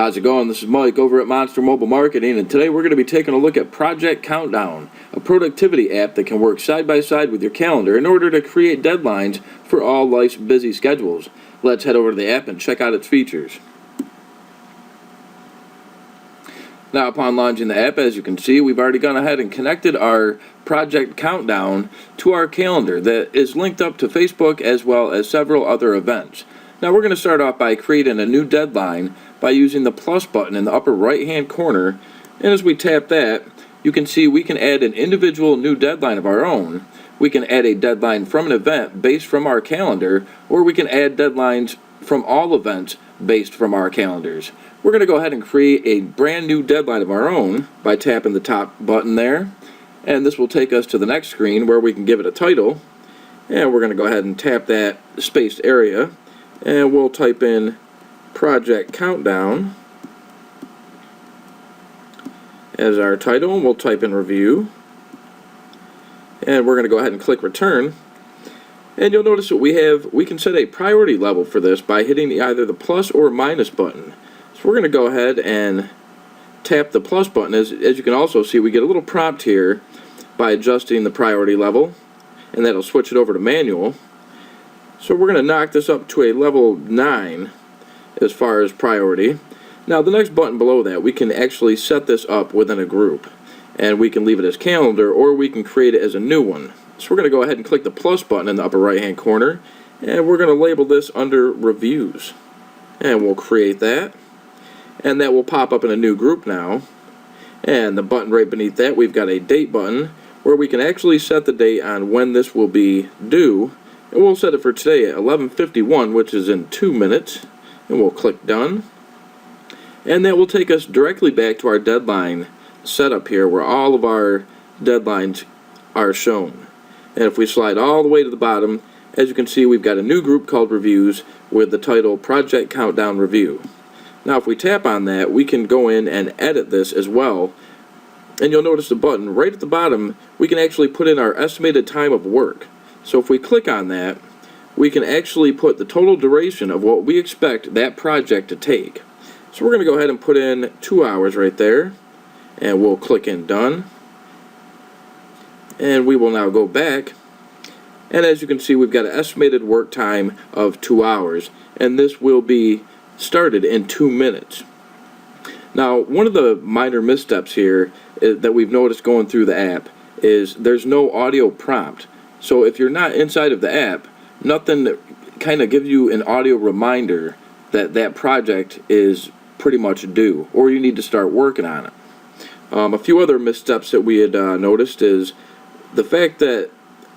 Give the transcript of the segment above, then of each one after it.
How's it going? This is Mike over at Monster Mobile Marketing, and today we're going to be taking a look at Project Countdown, a productivity app that can work side by side with your calendar in order to create deadlines for all life's busy schedules. Let's head over to the app and check out its features. Now, upon launching the app, as you can see, we've already gone ahead and connected our Project Countdown to our calendar that is linked up to Facebook as well as several other events. Now, we're going to start off by creating a new deadline by using the plus button in the upper right hand corner, and as we tap that, you can see we can add an individual new deadline of our own. We can add a deadline from an event based from our calendar, or we can add deadlines from all events based from our calendars. We're going to go ahead and create a brand new deadline of our own by tapping the top button there, and this will take us to the next screen where we can give it a title, and we're going to go ahead and tap that spaced area, and we'll type in Project Countdown as our title, and we'll type in review, and we're going to go ahead and click return. And you'll notice that we can set a priority level for this by hitting either the plus or minus button. So we're going to go ahead and tap the plus button. As you can also see, we get a little prompt here by adjusting the priority level, and that'll switch it over to manual. So we're going to knock this up to a level 9 as far as priority. Now, the next button below that, we can actually set this up within a group, and we can leave it as calendar, or we can create it as a new one. So we're going to go ahead and click the plus button in the upper right hand corner, and we're going to label this under reviews, and we'll create that, and that will pop up in a new group now. And the button right beneath that, we've got a date button where we can actually set the date on when this will be due, and we'll set it for today at 11:51, which is in 2 minutes, and we'll click done. And that will take us directly back to our deadline setup here where all of our deadlines are shown. And if we slide all the way to the bottom, as you can see, we've got a new group called Reviews with the title Project Countdown Review. Now, if we tap on that, we can go in and edit this as well. And you'll notice the button right at the bottom, we can actually put in our estimated time of work. So if we click on that, we can actually put the total duration of what we expect that project to take. So we're going to go ahead and put in 2 hours right there, and we'll click in done. And we will now go back, and as you can see, we've got an estimated work time of 2 hours, and this will be started in 2 minutes. Now, one of the minor missteps here that we've noticed going through the app is there's no audio prompt. So if you're not inside of the app, nothing kind of gives you an audio reminder that that project is pretty much due, or you need to start working on it. A few other missteps that we had noticed is the fact that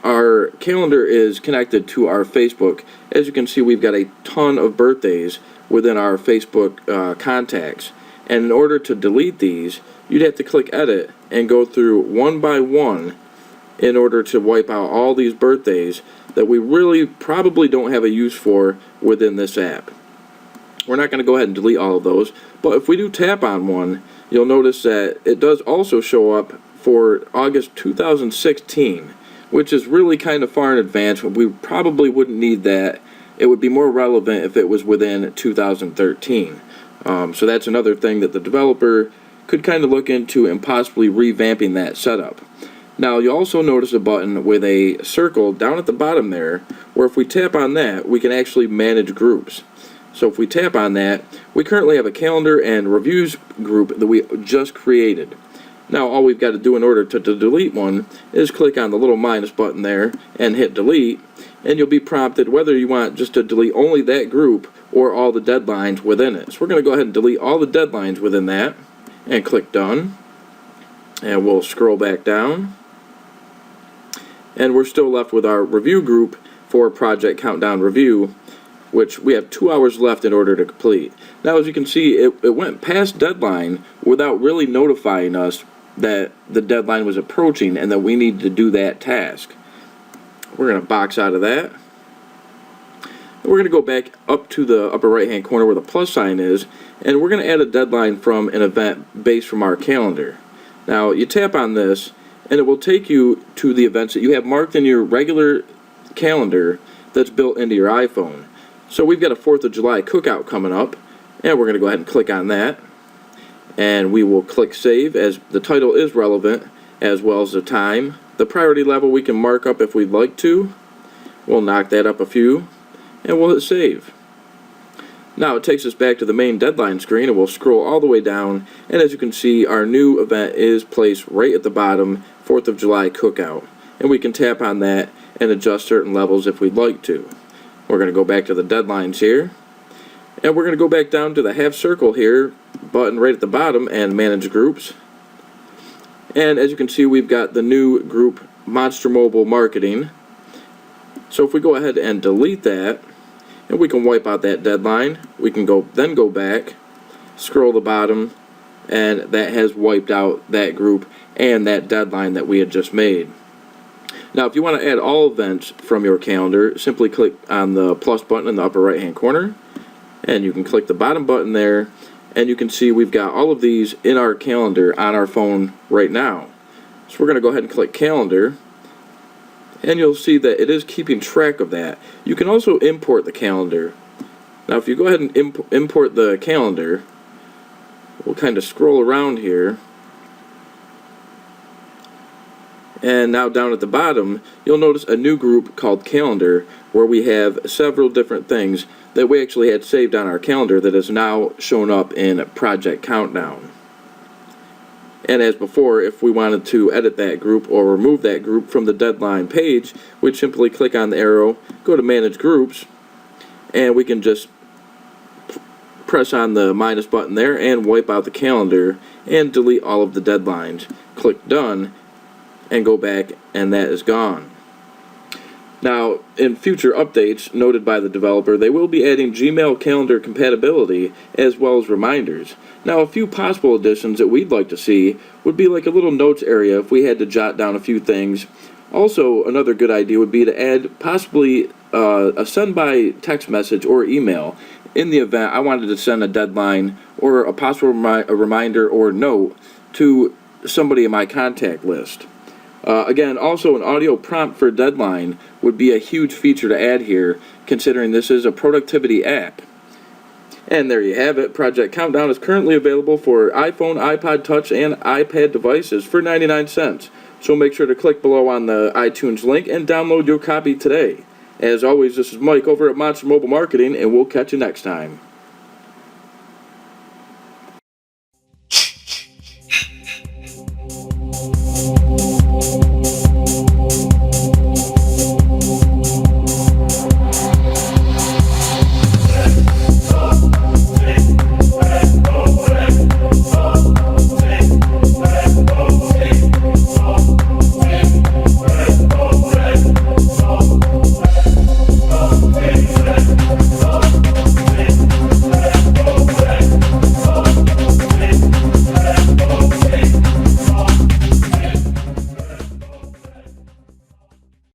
our calendar is connected to our Facebook. As you can see, we've got a ton of birthdays within our Facebook contacts, and in order to delete these, you'd have to click edit and go through one by one in order to wipe out all these birthdays that we really probably don't have a use for within this app. We're not going to go ahead and delete all of those, but if we do tap on one, you'll notice that it does also show up for August 2016, which is really kind of far in advance. We probably wouldn't need that. It would be more relevant if it was within 2013. So that's another thing that the developer could kind of look into and possibly revamping that setup. Now, you'll also notice a button with a circle down at the bottom there, where if we tap on that, we can actually manage groups. So if we tap on that, we currently have a calendar and reviews group that we just created. Now, all we've got to do in order to delete one is click on the little minus button there and hit delete, and you'll be prompted whether you want just to delete only that group or all the deadlines within it. So we're going to go ahead and delete all the deadlines within that and click done, and we'll scroll back down, and we're still left with our review group for Project Countdown Review, which we have 2 hours left in order to complete. Now, as you can see, it went past deadline without really notifying us that the deadline was approaching and that we needed to do that task. We're going to box out of that. We're going to go back up to the upper right hand corner where the plus sign is, and we're going to add a deadline from an event based from our calendar. Now, you tap on this, and it will take you to the events that you have marked in your regular calendar that's built into your iPhone. So we've got a 4th of July cookout coming up, And we're going to go ahead and click on that. And we will click save, as the title is relevant, as well as the time. The priority level we can mark up if we'd like to. We'll knock that up a few, and we'll hit save. Now it takes us back to the main deadline screen, and we'll scroll all the way down, and as you can see, our new event is placed right at the bottom, 4th of July Cookout. And we can tap on that and adjust certain levels if we'd like to. We're going to go back to the deadlines here, and we're going to go back down to the half circle here, button right at the bottom, and manage groups. And as you can see, we've got the new group, Monster Mobile Marketing. So if we go ahead and delete that, and we can wipe out that deadline, we can then go back, scroll the bottom, and that has wiped out that group and that deadline that we had just made. Now if you want to add all events from your calendar, simply click on the plus button in the upper right hand corner, and you can click the bottom button there, and you can see we've got all of these in our calendar on our phone right now. So we're going to go ahead and click calendar, and you'll see that it is keeping track of that. You can also import the calendar. Now if you go ahead and import the calendar, we'll kind of scroll around here, and now down at the bottom you'll notice a new group called calendar, where we have several different things that we actually had saved on our calendar that is now shown up in Project Countdown. And as before, if we wanted to edit that group or remove that group from the deadline page, we'd simply click on the arrow, go to Manage Groups, and we can just press on the minus button there and wipe out the calendar and delete all of the deadlines. Click Done and go back, and that is gone. Now, in future updates noted by the developer, they will be adding Gmail calendar compatibility as well as reminders. Now, a few possible additions that we'd like to see would be like a little notes area if we had to jot down a few things. Also, another good idea would be to add possibly a send by text message or email in the event I wanted to send a deadline or a possible reminder or note to somebody in my contact list. Again, also an audio prompt for deadline would be a huge feature to add here, considering this is a productivity app. And there you have it. Project Countdown is currently available for iPhone, iPod Touch, and iPad devices for 99 cents. So make sure to click below on the iTunes link and download your copy today. As always, this is Mike over at Monster Mobile Marketing, and we'll catch you next time.